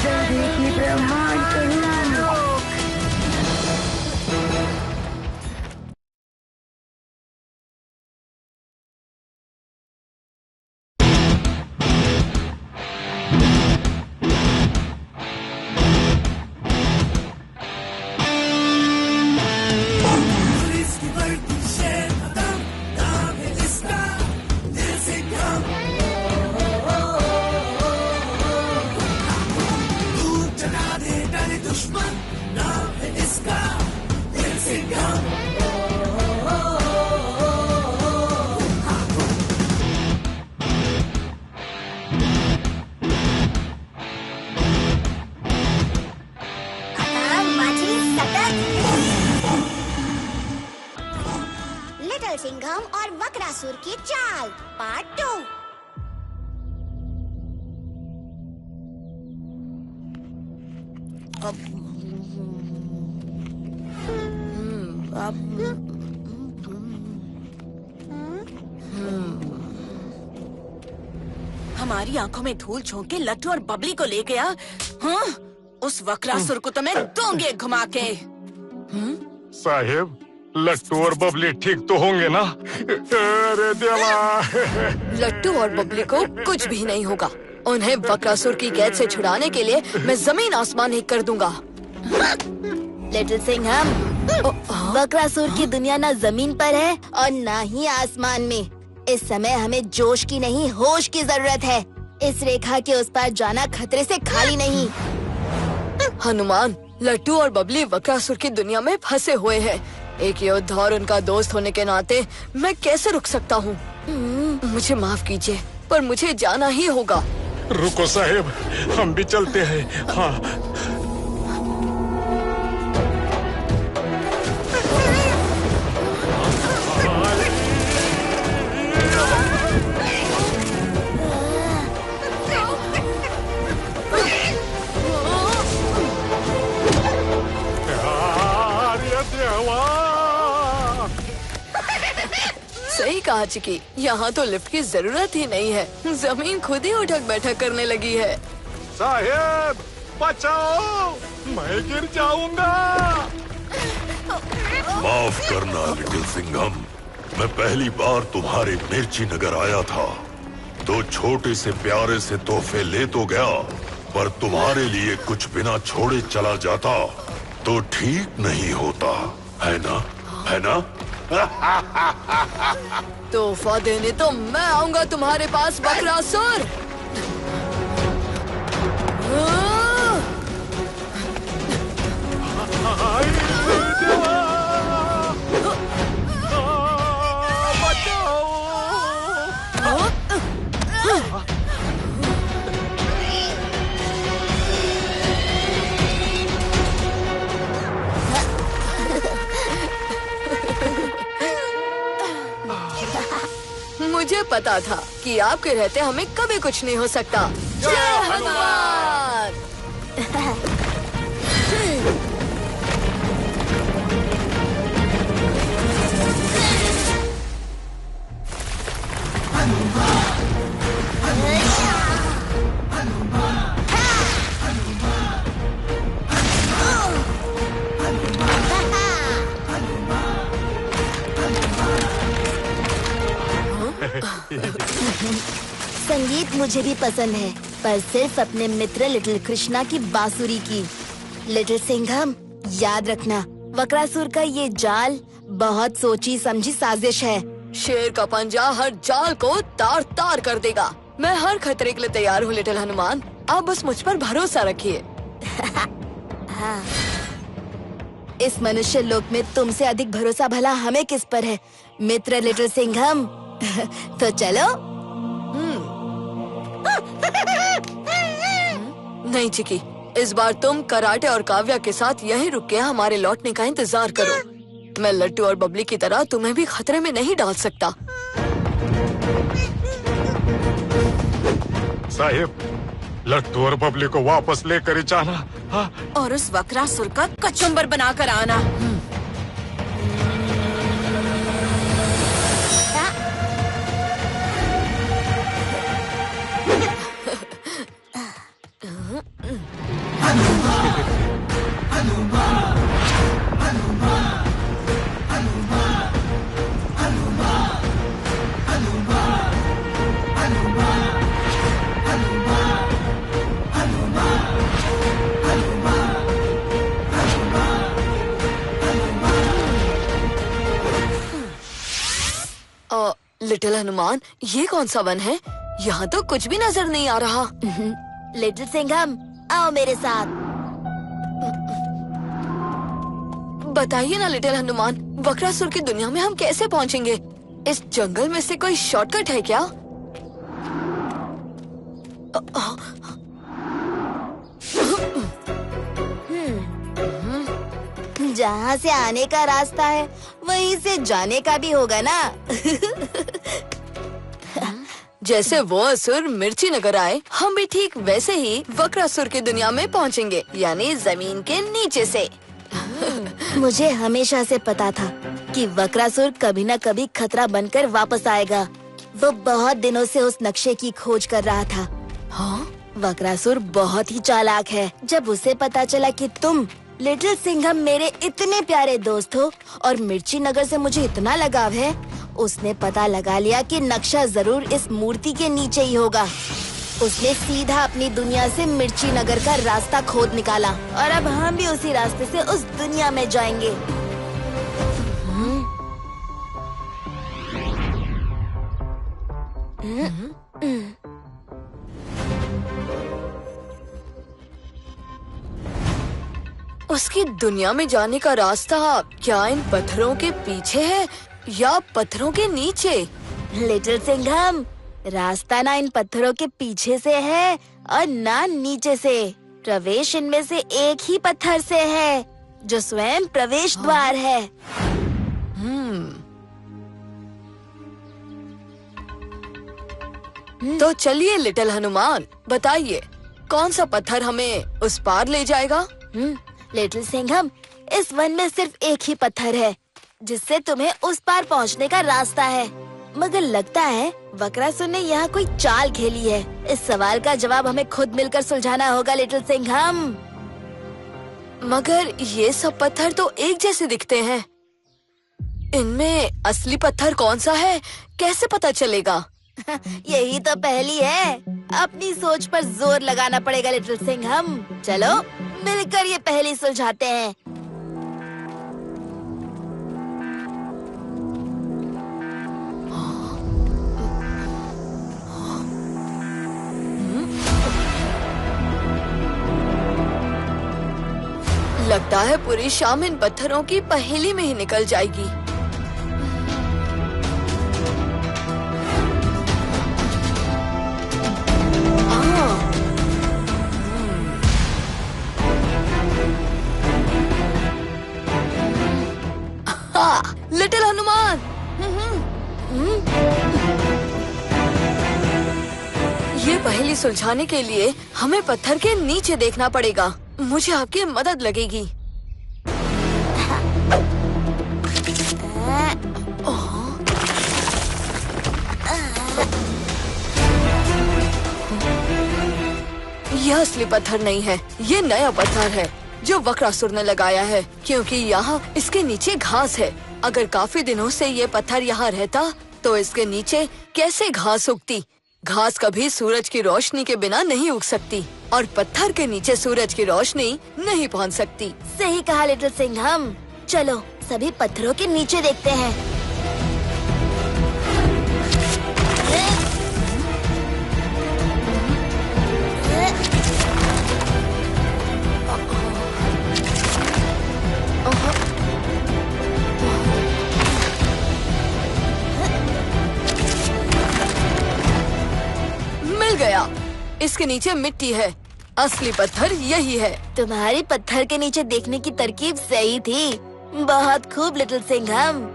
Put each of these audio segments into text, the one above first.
जल्दी की प्रहार करूं। लिटिल सिंघम और वक्रासुर की चाल पार्ट 2। हमारी आंखों में धूल झोंक के लट्टू और बबली को ले गया। हाँ? उस वक्रासुर को तो मैं दूंगी घुमा के। साहेब, लट्टू और बबली ठीक तो होंगे ना? अरे देवा! लट्टू और बबली को कुछ भी नहीं होगा। उन्हें वक्रासुर की कैद से छुड़ाने के लिए मैं जमीन आसमान एक कर दूंगा। लिटिल सिंघम, वक्रासुर की दुनिया ना जमीन पर है और ना ही आसमान में। इस समय हमें जोश की नहीं, होश की जरूरत है। इस रेखा के उस पार जाना खतरे से खाली नहीं। हनुमान, लट्टू और बबली वक्रासुर की दुनिया में फंसे हुए हैं। एक योद्धा और उनका दोस्त होने के नाते मैं कैसे रुक सकता हूँ? मुझे माफ कीजिए, पर मुझे जाना ही होगा। रुको साहेब, हम भी चलते हैं। हाँ। सही कहा चिकी, यहाँ तो लिफ्ट की जरूरत ही नहीं है। जमीन खुद ही उठक बैठक करने लगी है। साहेब, बचाओ, मैं गिर जाऊंगा। माफ करना लिटिल सिंघम, मैं पहली बार तुम्हारे मिर्ची नगर आया था तो छोटे से प्यारे से तोहफे ले तो गया, पर तुम्हारे लिए कुछ बिना छोड़े चला जाता तो ठीक नहीं होता, है ना? है ना? तोहफा देने तो मैं आऊंगा तुम्हारे पास वक्रासुर। मुझे पता था कि आपके रहते हमें कभी कुछ नहीं हो सकता। जय हनुमान! संगीत मुझे भी पसंद है, पर सिर्फ अपने मित्र लिटिल कृष्णा की बांसुरी की। लिटिल सिंघम, याद रखना, वक्रासुर का ये जाल बहुत सोची समझी साजिश है। शेर का पंजा हर जाल को तार तार कर देगा। मैं हर खतरे के लिए तैयार हूँ लिटिल हनुमान, आप बस मुझ पर भरोसा रखिए। हाँ। इस मनुष्य लोक में तुमसे अधिक भरोसा भला हमें किस पर है, मित्र लिटिल सिंघम? तो चलो। नहीं चिकी, इस बार तुम कराटे और काव्या के साथ यहीं रुक के हमारे लौटने का इंतजार करो। मैं लट्टू और बबली की तरह तुम्हें भी खतरे में नहीं डाल सकता। साहेब, लट्टू और बबली को वापस लेकर ही जाना। हाँ? और उस वक्रासुर का कचुम्बर बनाकर आना। लिटिल हनुमान, ये कौन सा वन है? यहाँ तो कुछ भी नजर नहीं आ रहा। लिटिल सिंघम, आओ मेरे साथ। बताइए ना लिटिल हनुमान, वक्रासुर की दुनिया में हम कैसे पहुँचेंगे? इस जंगल में से कोई शॉर्टकट है क्या? जहाँ से आने का रास्ता है वहीं से जाने का भी होगा ना। जैसे वो असुर मिर्ची नगर आए, हम भी ठीक वैसे ही वक्रासुर की दुनिया में पहुँचेंगे, यानी जमीन के नीचे से। मुझे हमेशा से पता था कि वक्रासुर कभी न कभी खतरा बनकर वापस आएगा। वो बहुत दिनों से उस नक्शे की खोज कर रहा था। हाँ? वक्रासुर बहुत ही चालाक है। जब उसे पता चला कि तुम लिटिल सिंघम मेरे इतने प्यारे दोस्त हो और मिर्ची नगर से मुझे इतना लगाव है, उसने पता लगा लिया कि नक्शा जरूर इस मूर्ति के नीचे ही होगा। उसने सीधा अपनी दुनिया से मिर्ची नगर का रास्ता खोद निकाला और अब हम भी उसी रास्ते से उस दुनिया में जाएंगे। उसकी दुनिया में जाने का रास्ता क्या इन पत्थरों के पीछे है या पत्थरों के नीचे? लिटिल सिंघम, रास्ता ना इन पत्थरों के पीछे से है और ना नीचे से। प्रवेश इनमें से एक ही पत्थर से है, जो स्वयं प्रवेश द्वार है। तो चलिए लिटिल हनुमान, बताइए कौन सा पत्थर हमें उस पार ले जाएगा? लिटिल सिंघम, इस वन में सिर्फ एक ही पत्थर है जिससे तुम्हें उस पार पहुंचने का रास्ता है। मगर लगता है वक्रासुर ने यहाँ कोई चाल खेली है। इस सवाल का जवाब हमें खुद मिलकर सुलझाना होगा लिटिल सिंघम। मगर ये सब पत्थर तो एक जैसे दिखते हैं। इनमें असली पत्थर कौन सा है, कैसे पता चलेगा? यही तो पहेली है। अपनी सोच पर जोर लगाना पड़ेगा लिटिल सिंघम। चलो मिलकर ये पहेली सुलझाते हैं। लगता है पूरी शाम इन पत्थरों की पहेली में ही निकल जाएगी। लिटिल हनुमान, ये पहेली सुलझाने के लिए हमें पत्थर के नीचे देखना पड़ेगा। मुझे आपकी मदद लगेगी। यह असली पत्थर नहीं है, ये नया पत्थर है जो वक्रासुर ने लगाया है, क्योंकि यहाँ इसके नीचे घास है। अगर काफी दिनों से ये पत्थर यहाँ रहता तो इसके नीचे कैसे घास उगती? घास कभी सूरज की रोशनी के बिना नहीं उग सकती और पत्थर के नीचे सूरज की रोशनी नहीं पहुँच सकती। सही कहा लिटिल सिंघम। चलो सभी पत्थरों के नीचे देखते हैं। मिल गया, इसके नीचे मिट्टी है। असली पत्थर यही है। तुम्हारी पत्थर के नीचे देखने की तरकीब सही थी। बहुत खूब लिटिल सिंघम।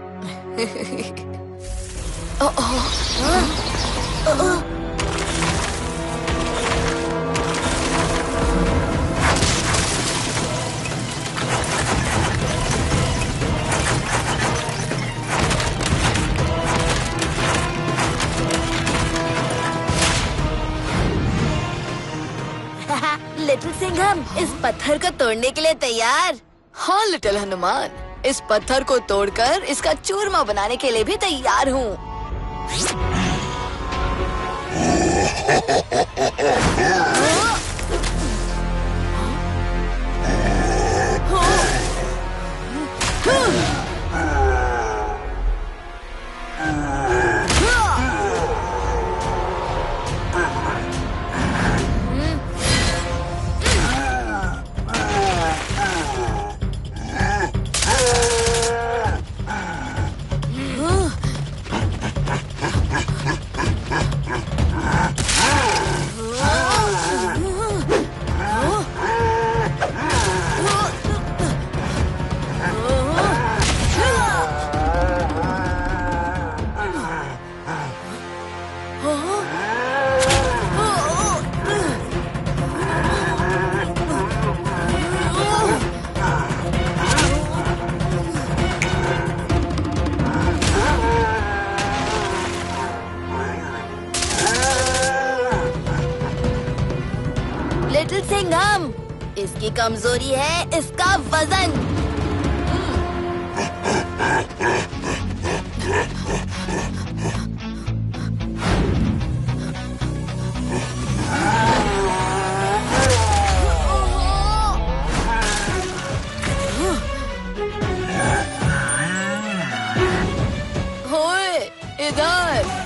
लिटिल सिंघम, सिंघम, इस पत्थर को तोड़ने के लिए तैयार? हाँ लिटिल हनुमान, इस पत्थर को तोड़कर इसका चूरमा बनाने के लिए भी तैयार हूँ। लिटिल सिंघम, इसकी कमजोरी है इसका वजन। ओए, इधर।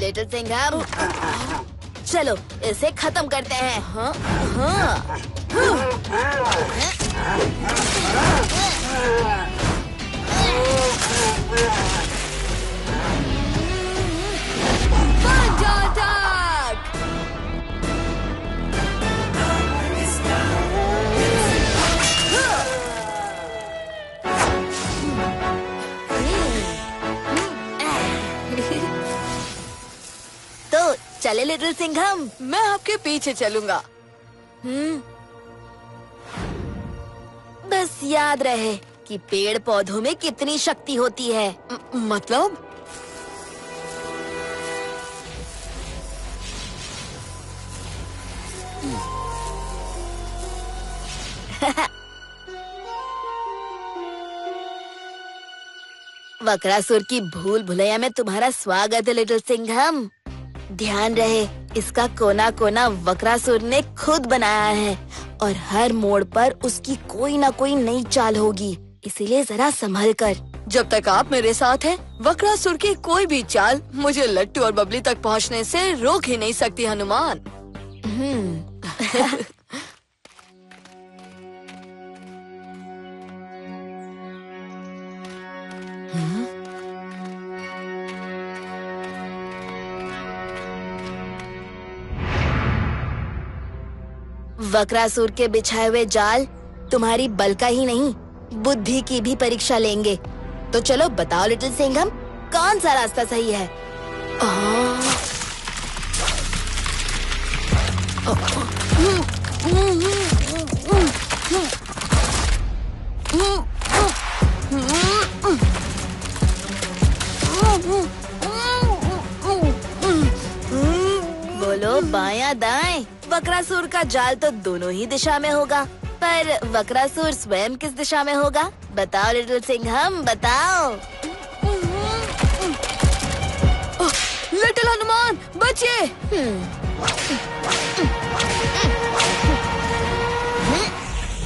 लिटिल सिंघम, चलो इसे खत्म करते हैं। हाँ, हाँ। तो चले लिटिल सिंघम। मैं आपके पीछे चलूंगा। बस याद रहे कि पेड़ पौधों में कितनी शक्ति होती है। मतलब? वक्रासुर की भूल भुलैया में तुम्हारा स्वागत है लिटिल सिंघम। ध्यान रहे, इसका कोना कोना वक्रासुर ने खुद बनाया है और हर मोड़ पर उसकी कोई ना कोई नई चाल होगी, इसीलिए जरा संभल कर। जब तक आप मेरे साथ हैं, वक्रासुर की कोई भी चाल मुझे लट्टू और बबली तक पहुंचने से रोक ही नहीं सकती हनुमान। वक्रासुर के बिछाए हुए जाल तुम्हारी बल का ही नहीं, बुद्धि की भी परीक्षा लेंगे। तो चलो बताओ लिटिल सिंघम, कौन सा रास्ता सही है? बोलो बायां दाएं। वक्रासुर का जाल तो दोनों ही दिशा में होगा, पर वक्रासुर स्वयं किस दिशा में होगा? बताओ लिटिल सिंघम, बताओ। लिटिल हनुमान बचिए।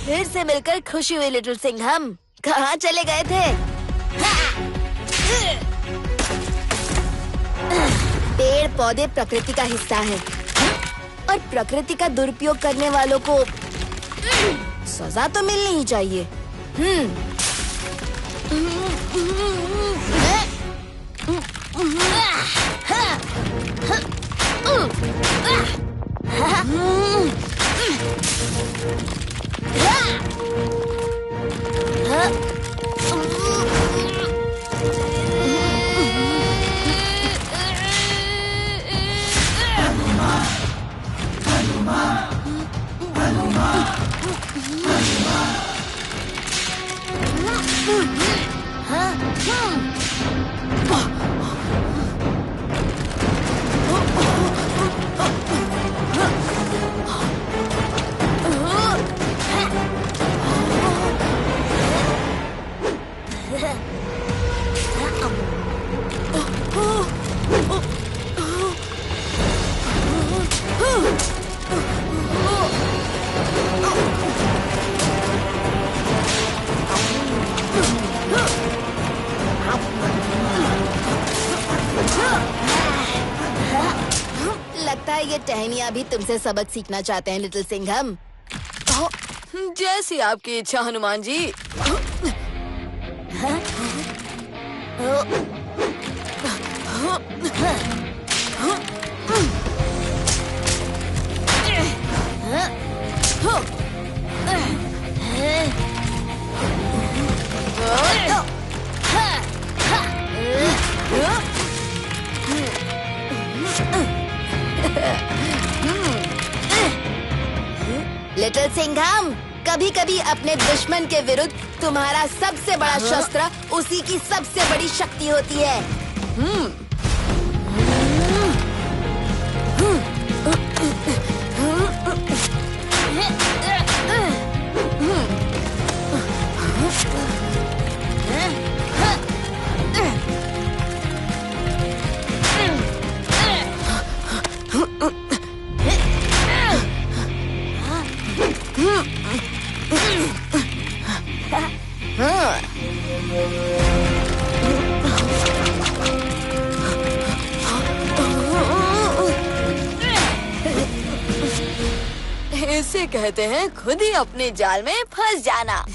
फिर से मिलकर खुशी हुई लिटिल सिंघम। कहाँ चले गए थे? पौधे प्रकृति का हिस्सा हैं और प्रकृति का दुरुपयोग करने वालों को सजा तो मिलनी ही चाहिए। लगता है ये टहनियाँ भी तुमसे सबक सीखना चाहते हैं लिटिल सिंघम। जैसी आपकी इच्छा हनुमान जी। लिटिल सिंघम, कभी कभी अपने दुश्मन के विरुद्ध तुम्हारा सबसे बड़ा शस्त्र उसी की सबसे बड़ी शक्ति होती है। इसे कहते हैं खुद ही अपने जाल में फंस जाना।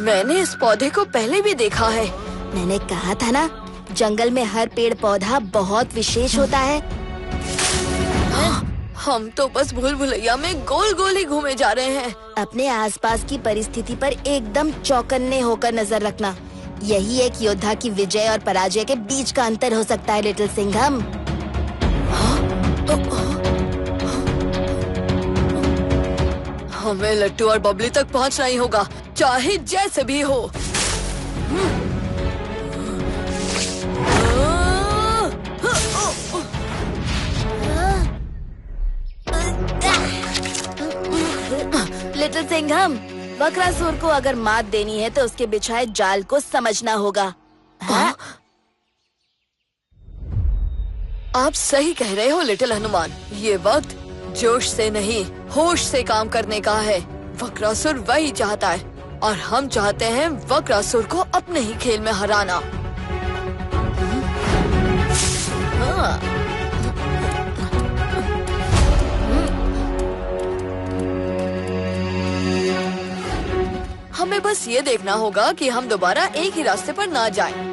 मैंने इस पौधे को पहले भी देखा है। मैंने कहा था ना, जंगल में हर पेड़ पौधा बहुत विशेष होता है। हम तो बस भूल भुलैया में गोल गोल ही घूमे जा रहे हैं। अपने आसपास की परिस्थिति पर एकदम चौकन्ने होकर नजर रखना। यही एक योद्धा की विजय और पराजय के बीच का अंतर हो सकता है लिटिल सिंघम। हमें लट्टू और बबली तक पहुंचना ही होगा, चाहे जैसे भी हो। लिटिल सिंघम, बकरासुर को अगर मात देनी है तो उसके बिछाए जाल को समझना होगा। हाँ? आप सही कह रहे हो लिटिल हनुमान। ये वक्त जोश से नहीं, होश से काम करने का है। वक्रासुर वही चाहता है और हम चाहते हैं वक्रासुर को अपने ही खेल में हराना। हमें बस ये देखना होगा कि हम दोबारा एक ही रास्ते पर ना जाएं।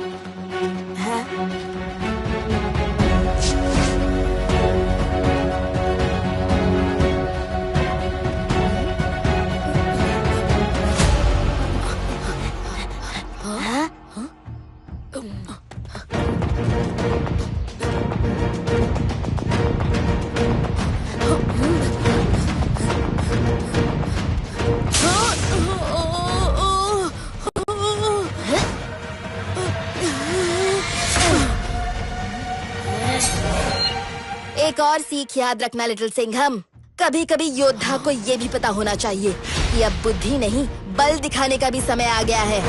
एक और सीख याद रखना लिटिल सिंघम, कभी कभी योद्धा को ये भी पता होना चाहिए कि अब बुद्धि नहीं बल दिखाने का भी समय आ गया है।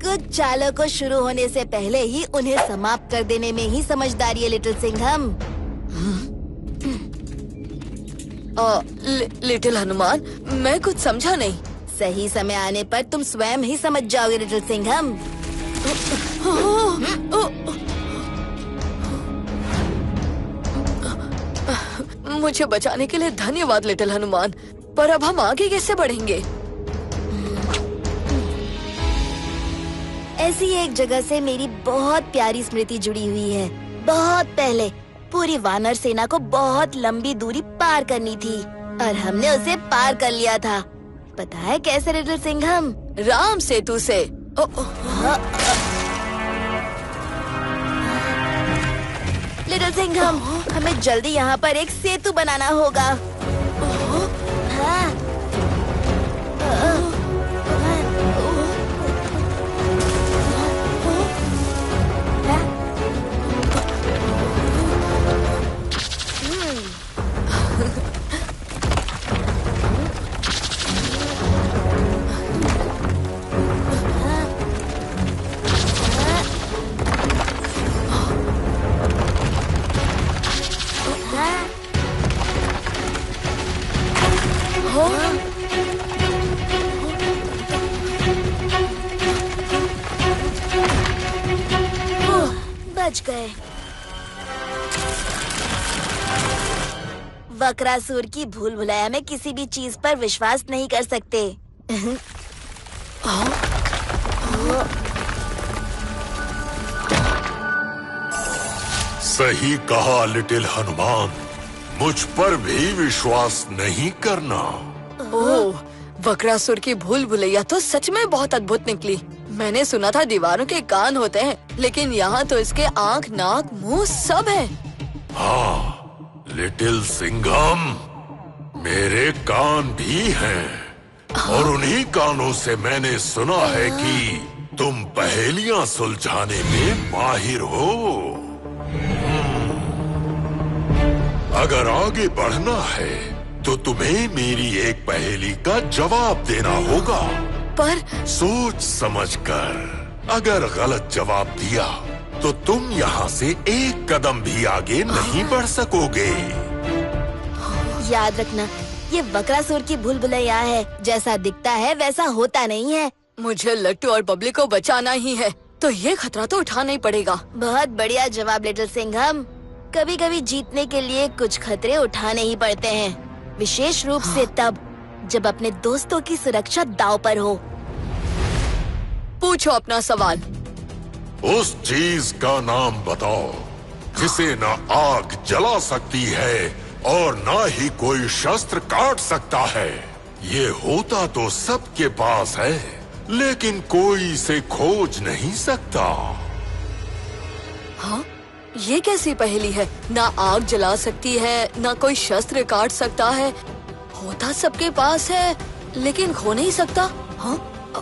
कुछ चालों को शुरू होने से पहले ही उन्हें समाप्त कर देने में ही समझदारी है लिटिल सिंघम। लिटिल हनुमान, मैं कुछ समझा नहीं। सही समय आने पर तुम स्वयं ही समझ जाओगे लिटिल सिंघम। मुझे बचाने के लिए धन्यवाद लिटिल हनुमान, पर अब हम आगे कैसे बढ़ेंगे? ऐसी एक जगह से मेरी बहुत प्यारी स्मृति जुड़ी हुई है। बहुत पहले पूरी वानर सेना को बहुत लंबी दूरी पार करनी थी और हमने उसे पार कर लिया था। पता है कैसे लिटिल सिंघम? राम सेतु से। लिटिल सिंघम, हमें जल्दी यहाँ पर एक सेतु बनाना होगा। हाँ। बच गए। वक्रासुर की भूल भुलैया में किसी भी चीज पर विश्वास नहीं कर सकते। सही कहा लिटिल हनुमान, मुझ पर भी विश्वास नहीं करना। ओह, वक्रासुर की भूल भुलैया तो सच में बहुत अद्भुत निकली। मैंने सुना था दीवारों के कान होते हैं, लेकिन यहाँ तो इसके आँख, नाक, मुंह सब है। हाँ लिटिल सिंघम, मेरे कान भी हैं और उन्हीं कानों से मैंने सुना है कि तुम पहेलियां सुलझाने में माहिर हो। अगर आगे बढ़ना है तो तुम्हें मेरी एक पहेली का जवाब देना होगा, पर सोच समझकर। अगर गलत जवाब दिया तो तुम यहाँ से एक कदम भी आगे नहीं बढ़ सकोगे। याद रखना, ये वक्रासुर की भूल भुलैया है। जैसा दिखता है वैसा होता नहीं है। मुझे लट्टू और बबली को बचाना ही है, तो ये खतरा तो उठाना ही पड़ेगा। बहुत बढ़िया जवाब लिटिल सिंघम। कभी कभी जीतने के लिए कुछ खतरे उठाने ही पड़ते हैं, विशेष रूप से तब जब अपने दोस्तों की सुरक्षा दांव पर हो। पूछो अपना सवाल। उस चीज का नाम बताओ जिसे न आग जला सकती है और न ही कोई शस्त्र काट सकता है। ये होता तो सबके पास है, लेकिन कोई इसे खोज नहीं सकता। हाँ, ये कैसी पहेली है? ना आग जला सकती है, ना कोई शस्त्र काट सकता है। होता सबके पास है, लेकिन खो नहीं सकता। हाँ?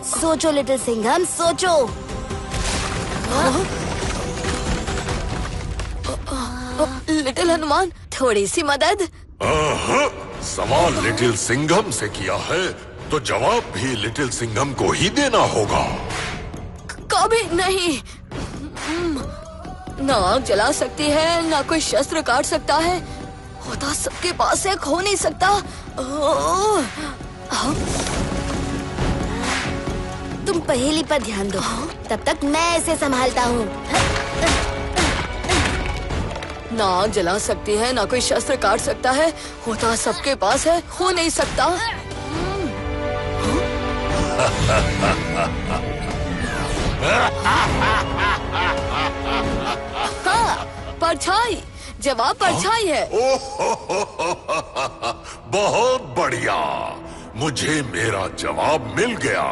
सोचो लिटिल सिंघम, सोचो। लिटिल हनुमान, थोड़ी सी मदद। सवाल लिटिल सिंघम से किया है तो जवाब भी लिटिल सिंघम को ही देना होगा। कभी नहीं। ना आग जला सकती है, ना कोई शस्त्र काट सकता है। होता सबके पास है, खो नहीं सकता। तुम पहेली पर ध्यान दो, तब तक मैं इसे संभालता हूँ। ना आग जला सकती है, ना कोई शस्त्र काट सकता है। होता सबके पास है, खो नहीं सकता। हाँ, परछाई। जवाब परछाई है। बहुत बढ़िया, मुझे मेरा जवाब मिल गया।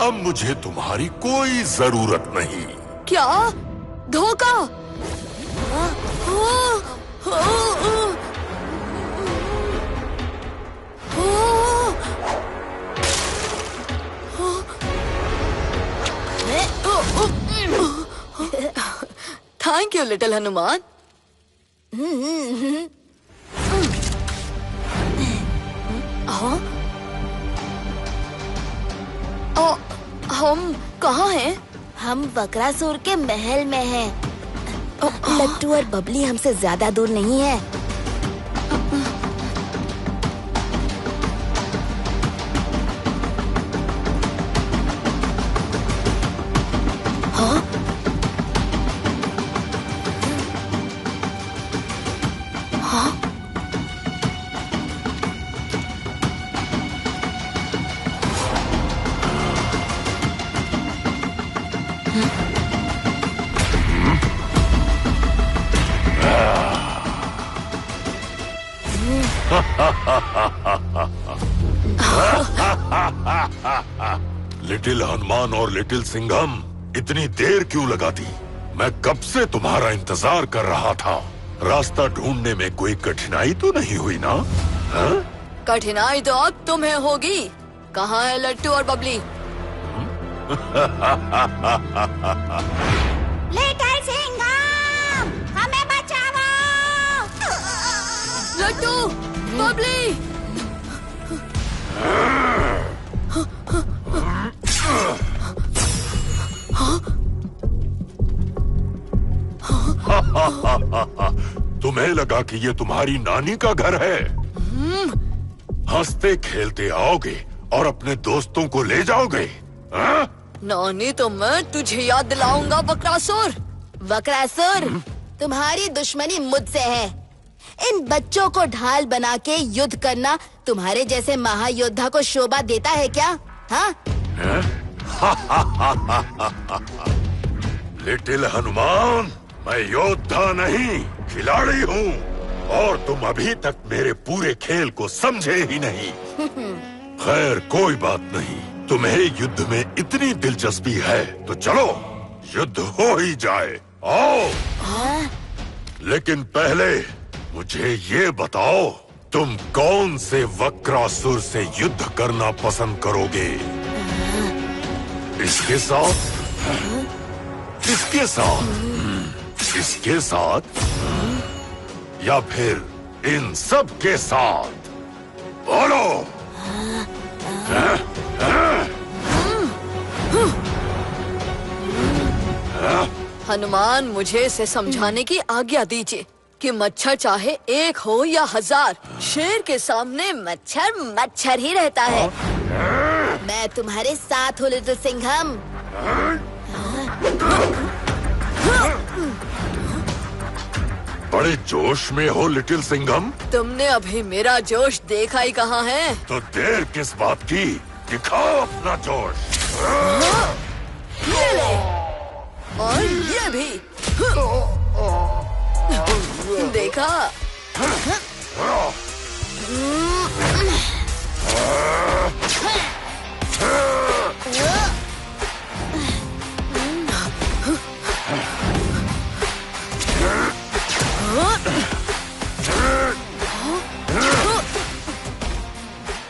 अब मुझे तुम्हारी कोई जरूरत नहीं। क्या? धोखा? Thank you little Hanuman. हाँ? हम कहाँ हैं? हम वक्रासुर के महल में हैं। लट्टू और बबली हमसे ज्यादा दूर नहीं है। लिटिल हनुमान और लिटिल सिंघम, इतनी देर क्यों लगा दी? मैं कब से तुम्हारा इंतजार कर रहा था। रास्ता ढूंढने में कोई कठिनाई तो नहीं हुई ना? हा? कठिनाई तो अब तुम्हें होगी। कहाँ है लट्टू और बबली? लिटिल सिंघम, हमें बचाओ! लट्टू, बबली! तुम्हें लगा कि ये तुम्हारी नानी का घर है? हंसते खेलते आओगे और अपने दोस्तों को ले जाओगे? हा? नानी तो मैं तुझे याद दिलाऊंगा वक्रासुर। वक्रासुर, तुम्हारी दुश्मनी मुझसे है। इन बच्चों को ढाल बना के युद्ध करना तुम्हारे जैसे महायोद्धा को शोभा देता है क्या? हाँ? लिटिल हनुमान, मैं योद्धा नहीं, खिलाड़ी हूँ और तुम अभी तक मेरे पूरे खेल को समझे ही नहीं। खैर कोई बात नहीं, तुम्हें युद्ध में इतनी दिलचस्पी है तो चलो युद्ध हो ही जाए। आओ। लेकिन पहले मुझे ये बताओ, तुम कौन से वक्रासुर से युद्ध करना पसंद करोगे? इसके साथ, इसके साथ, इसके साथ या फिर इन सब के साथ? बोलो। हनुमान, मुझे इसे समझाने की आज्ञा दीजिए कि मच्छर चाहे एक हो या 1000, शेर के सामने मच्छर मच्छर ही रहता है। मैं तुम्हारे साथ हूँ लिटिल सिंघम। बड़े जोश में हो लिटिल सिंघम? तुमने अभी मेरा जोश देखा ही कहाँ है? तो देर किस बात की? दिखाओ अपना जोश। ये ले, और ये भी। देखा?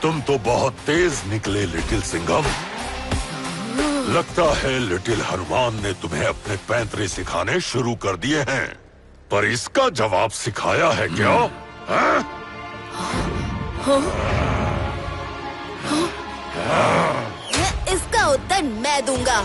तुम तो बहुत तेज निकले लिटिल सिंघम। लगता है लिटिल हनुमान ने तुम्हें अपने पैंतरे सिखाने शुरू कर दिए हैं, पर इसका जवाब सिखाया है क्या? इसका उत्तर मैं दूंगा।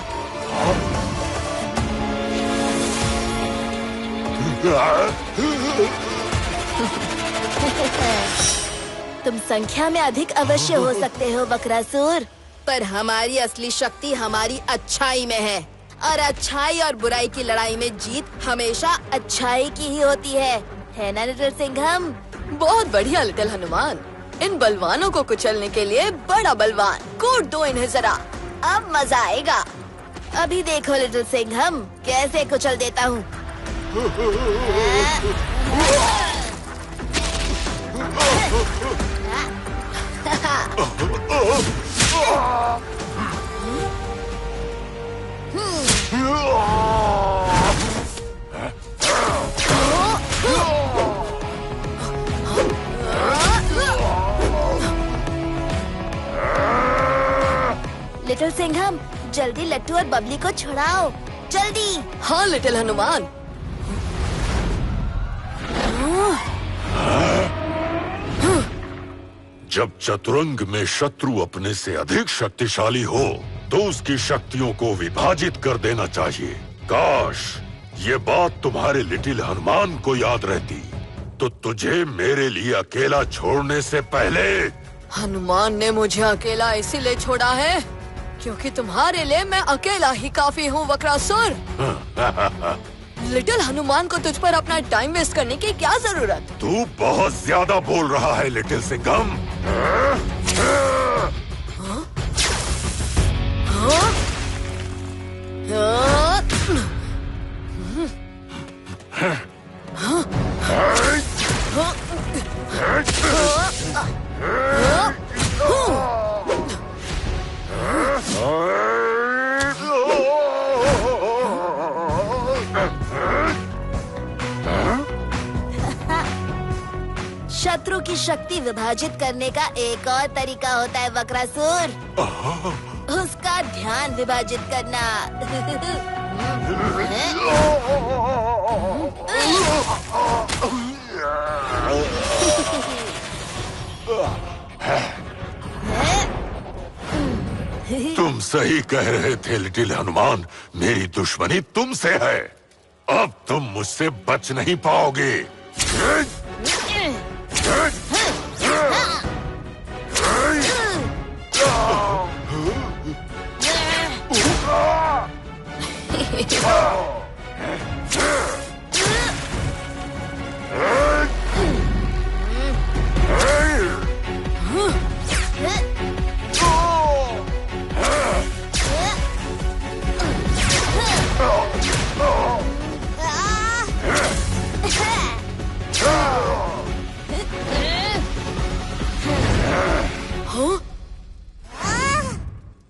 तुम संख्या में अधिक अवश्य हो सकते हो वक्रासुर, पर हमारी असली शक्ति हमारी अच्छाई में है। और अच्छाई और बुराई की लड़ाई में जीत हमेशा अच्छाई की ही होती है ना लिटिल सिंघम? बहुत बढ़िया लिटिल हनुमान। इन बलवानों को कुचलने के लिए बड़ा बलवान, कूट दो इन्हें जरा, अब मजा आएगा। अभी देखो लिटिल सिंघम, कैसे कुचल देता हूँ। लिटिल सिंघम, जल्दी लट्टू और बबली को छुड़ाओ, जल्दी। हाँ लिटिल हनुमान। जब चतुरंग में शत्रु अपने से अधिक शक्तिशाली हो तो उसकी शक्तियों को विभाजित कर देना चाहिए। काश ये बात तुम्हारे लिटिल हनुमान को याद रहती तो तुझे मेरे लिए अकेला छोड़ने से पहले। हनुमान ने मुझे अकेला इसीलिए छोड़ा है क्योंकि तुम्हारे लिए मैं अकेला ही काफी हूँ वक्रासुर। लिटिल हनुमान को तुझ पर अपना टाइम वेस्ट करने की क्या जरूरत? तू बहुत ज्यादा बोल रहा है लिटिल सिंघम। शत्रु की शक्ति विभाजित करने का एक और तरीका होता है वक्रासुर, उसका ध्यान विभाजित करना। तुम सही कह रहे थे लिटिल हनुमान, मेरी दुश्मनी तुमसे है। अब तुम मुझसे बच नहीं पाओगे।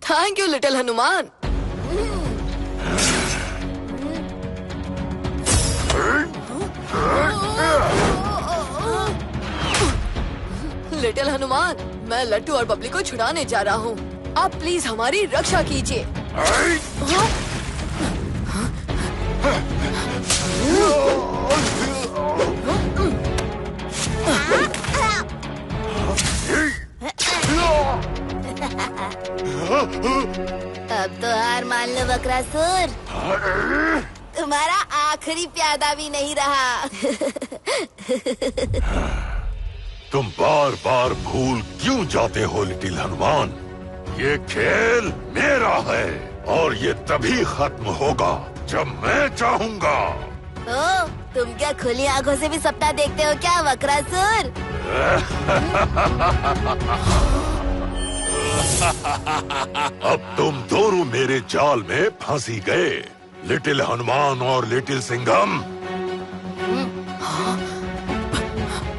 Thank you little Hanuman. Little Hanuman, मैं लट्टू और बबली को छुड़ाने जा रहा हूँ। आप प्लीज हमारी रक्षा कीजिए। अब तो हार मान लो वक्रासुर, तुम्हारा आखिरी प्यादा भी नहीं रहा। तुम बार बार भूल क्यों जाते हो लिटिल हनुमान? ये खेल मेरा है और ये तभी खत्म होगा जब मैं चाहूंगा। ओ, तुम क्या खुली आंखों से भी सपना देखते हो क्या वक्रासुर? अब तुम दोनों मेरे जाल में फंसी गए, लिटिल हनुमान और लिटिल सिंघम।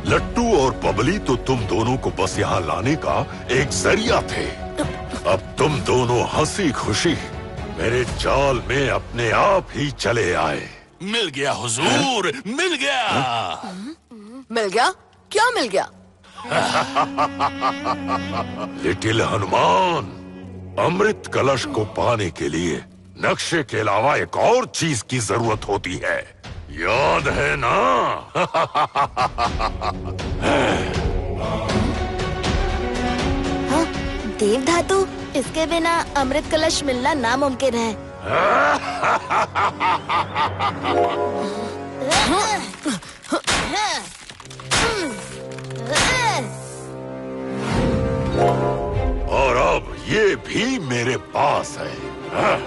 लट्टू और बबली तो तुम दोनों को बस यहाँ लाने का एक जरिया थे। अब तुम दोनों हंसी खुशी मेरे जाल में अपने आप ही चले आए। मिल गया हुजूर, मिल गया। मिल गया? क्या मिल गया? लिटिल हनुमान, अमृत कलश को पाने के लिए नक्शे के अलावा एक और चीज की जरूरत होती है, याद है ना? हाँ, देव धातु, इसके बिना अमृत कलश मिलना नामुमकिन है। और अब ये भी मेरे पास है। हाँ?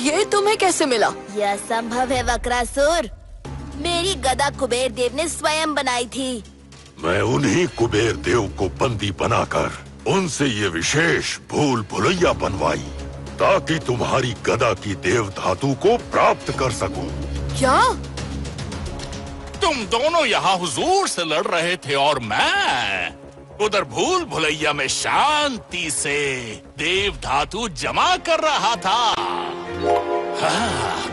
ये तुम्हें कैसे मिला? यह संभव है वक्रासुर, मेरी गदा कुबेर देव ने स्वयं बनाई थी। मैं उन्हीं कुबेर देव को बंदी बनाकर उनसे ये विशेष भूल भुलैया बनवाई ताकि तुम्हारी गदा की देव धातु को प्राप्त कर सकूं। क्या? तुम दोनों यहाँ हुजूर से लड़ रहे थे और मैं उधर भूल भुलैया में शांति से देव धातु जमा कर रहा था। हाँ।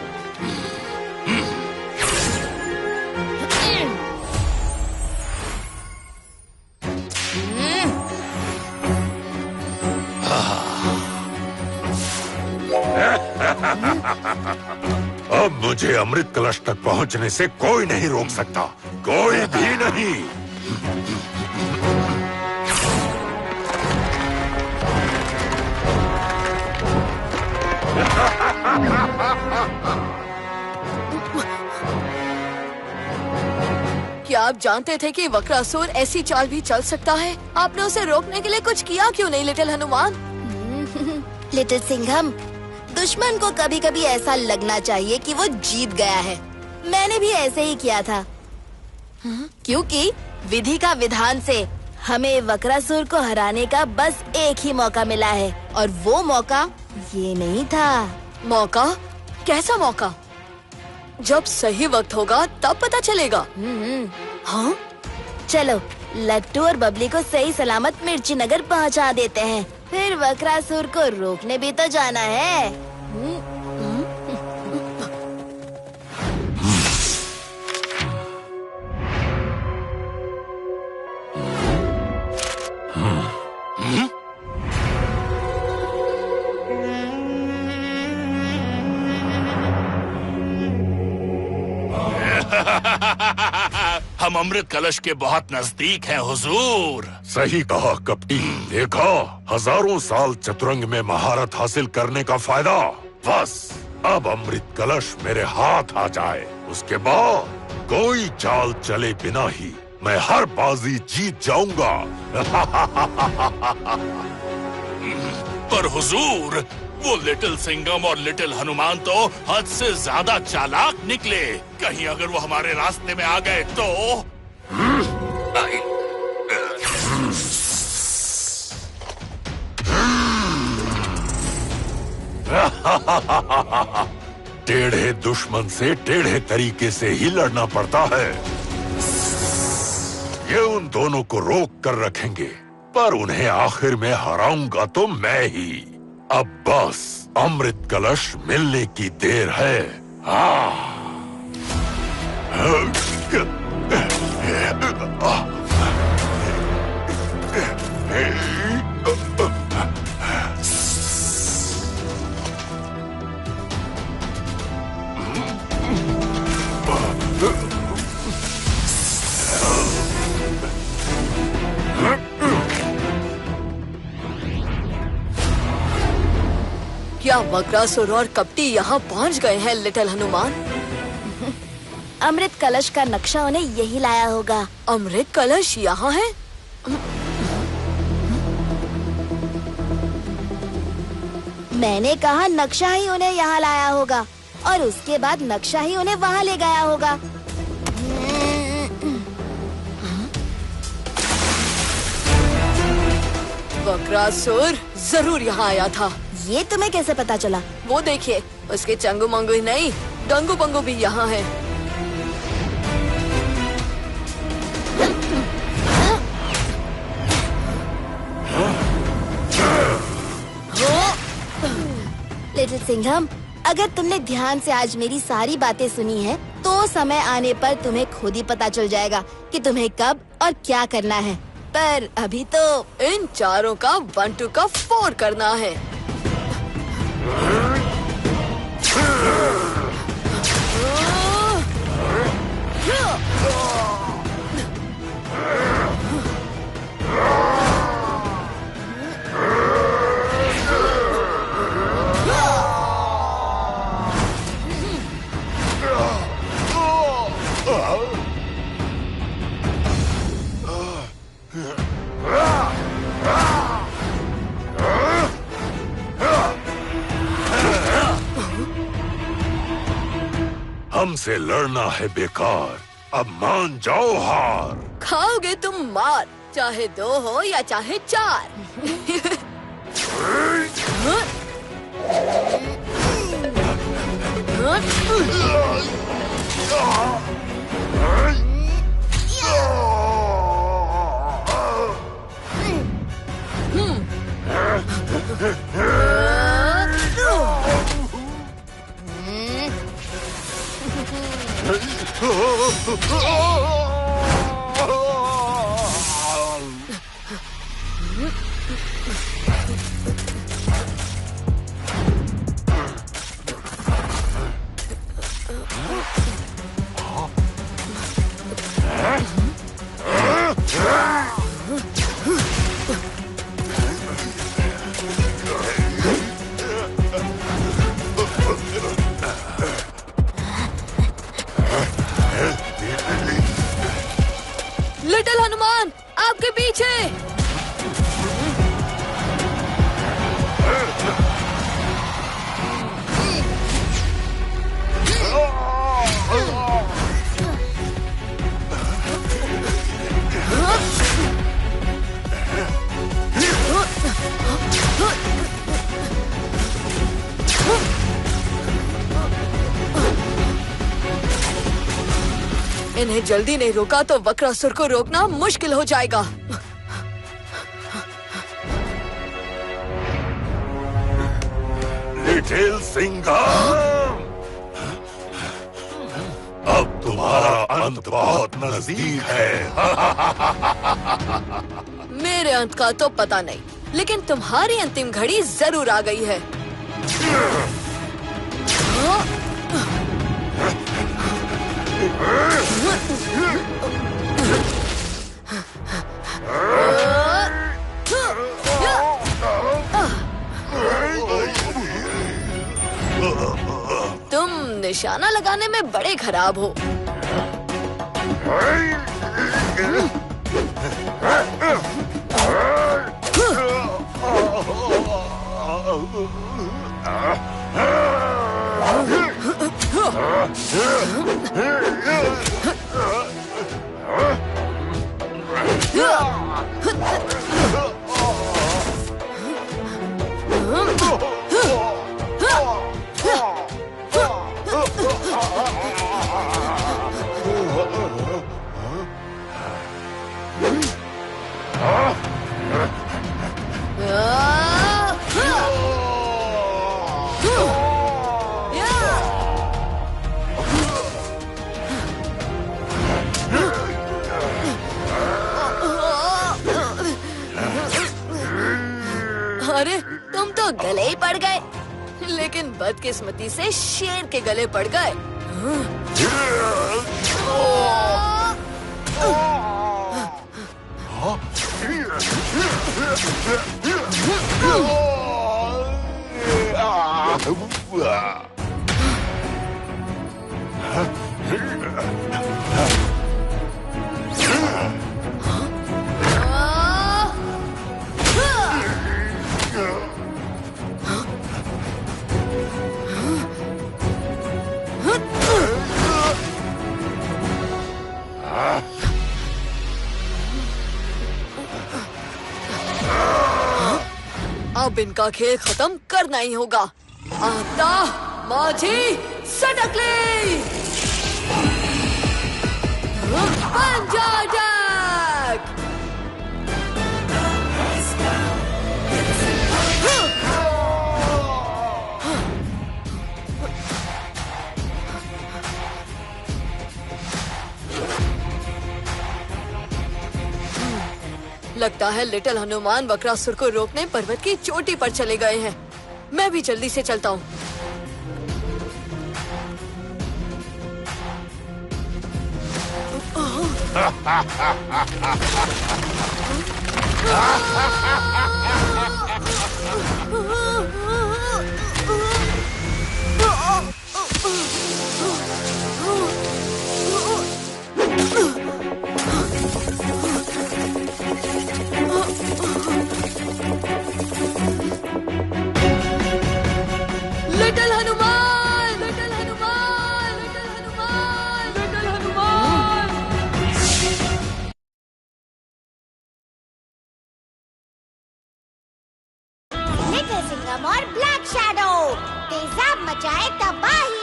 मुझे अमृत कलश तक पहुंचने से कोई नहीं रोक सकता, कोई भी नहीं। क्या आप जानते थे कि वक्रासुर ऐसी चाल भी चल सकता है? आपने उसे रोकने के लिए कुछ किया क्यों नहीं लिटिल हनुमान? लिटिल सिंघम, दुश्मन को कभी कभी ऐसा लगना चाहिए कि वो जीत गया है। मैंने भी ऐसे ही किया था, क्योंकि विधि का विधान से हमें वक्रासुर को हराने का बस एक ही मौका मिला है, और वो मौका ये नहीं था। मौका? कैसा मौका? जब सही वक्त होगा तब पता चलेगा। हाँ? चलो लट्टू और बबली को सही सलामत मिर्ची नगर पहुंचा देते हैं, फिर वक्रासुर को रोकने भी तो जाना है। हम अमृत कलश के बहुत नजदीक हैं हुजूर। सही कहा कपटी। देखा, हजारों साल चतुरंग में महारत हासिल करने का फायदा। बस अब अमृत कलश मेरे हाथ आ जाए, उसके बाद कोई चाल चले बिना ही मैं हर बाजी जीत जाऊंगा। पर हुजूर, वो लिटिल सिंघम और लिटिल हनुमान तो हद से ज्यादा चालाक निकले। कहीं अगर वो हमारे रास्ते में आ गए तो? टेढ़े दुश्मन से टेढ़े तरीके से ही लड़ना पड़ता है। ये उन दोनों को रोक कर रखेंगे, पर उन्हें आखिर में हराऊंगा तो मैं ही। अब बस अमृत कलश मिलने की देर है। क्या वक्रासुर और कपटी यहाँ पहुँच गए हैं लिटिल हनुमान? अमृत कलश का नक्शा उन्हें यही लाया होगा। अमृत कलश यहाँ है? मैंने कहा नक्शा ही उन्हें यहाँ लाया होगा, और उसके बाद नक्शा ही उन्हें वहाँ ले गया होगा। वक्रासुर जरूर यहाँ आया था। ये तुम्हें कैसे पता चला? वो देखिए, उसके चंगू मंगू ही नहीं, डंगू पंगू भी यहाँ है। लिटिल सिंघम, अगर तुमने ध्यान से आज मेरी सारी बातें सुनी है, तो समय आने पर तुम्हें खुद ही पता चल जाएगा कि तुम्हें कब और क्या करना है। पर अभी तो इन चारों का 1 2 का 4 करना है। हमसे लड़ना है बेकार, अब मान जाओ हार। खाओगे तुम मार, चाहे 2 हो या चाहे 4। लिटिल हनुमान, आपके पीछे। इन्हें जल्दी नहीं रोका तो वक्रासुर को रोकना मुश्किल हो जाएगा। लिटिल सिंघम, अब तुम्हारा अंत बहुत नजदीक है। मेरे अंत का तो पता नहीं, लेकिन तुम्हारी अंतिम घड़ी जरूर आ गई है। तुम निशाना लगाने में बड़े खराब हो। अरे तुम तो गले ही पड़ गए, लेकिन बदकिस्मती से शेर के गले पड़ गए। अब इनका खेल खत्म करना ही होगा। आता माझी सटकली पंजाब। लगता है लिटिल हनुमान वक्रासुर को रोकने पर्वत की चोटी पर चले गए हैं। मैं भी जल्दी से चलता हूँ। Little Hanuman, little Hanuman, little Hanuman, little Hanuman. Little Singham और ब्लैक शैडो तेजाब मचाए तबाही।